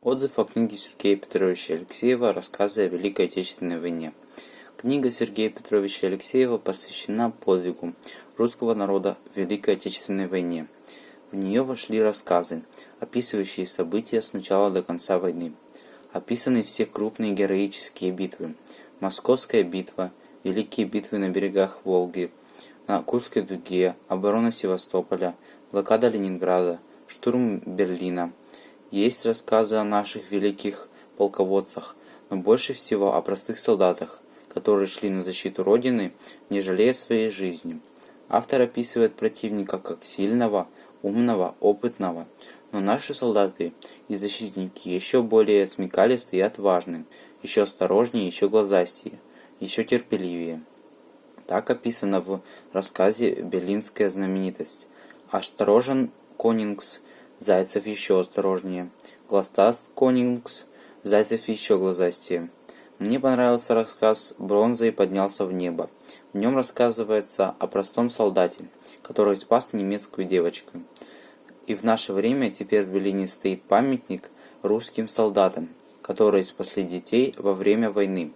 Отзыв о книге Сергея Петровича Алексеева «Рассказы о Великой Отечественной войне». Книга Сергея Петровича Алексеева посвящена подвигу русского народа в Великой Отечественной войне. В нее вошли рассказы, описывающие события с начала до конца войны. Описаны все крупные героические битвы. Московская битва, великие битвы на берегах Волги, на Курской дуге, оборона Севастополя, блокада Ленинграда, штурм Берлина. Есть рассказы о наших великих полководцах, но больше всего о простых солдатах, которые шли на защиту Родины, не жалея своей жизни. Автор описывает противника как сильного, умного, опытного, но наши солдаты и защитники еще более смекалистые и отважны, еще осторожнее, еще глазастее, еще терпеливее. Так описано в рассказе «Берлинская знаменитость». Осторожен Конингс, Зайцев еще осторожнее. Глазаст Конингс, Зайцев еще глазастее. Мне понравился рассказ «Бронзой поднялся в небо». В нем рассказывается о простом солдате, который спас немецкую девочку. И в наше время теперь в Берлине стоит памятник русским солдатам, которые спасли детей во время войны.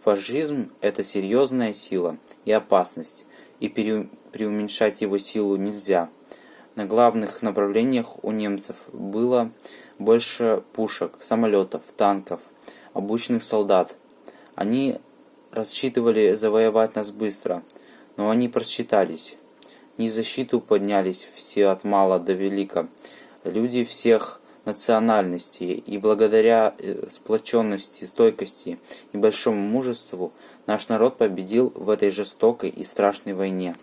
Фашизм – это серьезная сила и опасность, и преуменьшать его силу нельзя. На главных направлениях у немцев было больше пушек, самолетов, танков, обученных солдат. Они рассчитывали завоевать нас быстро, но они просчитались. Не в защиту поднялись все от мала до велика, люди всех национальностей, и благодаря сплоченности, стойкости и большому мужеству наш народ победил в этой жестокой и страшной войне.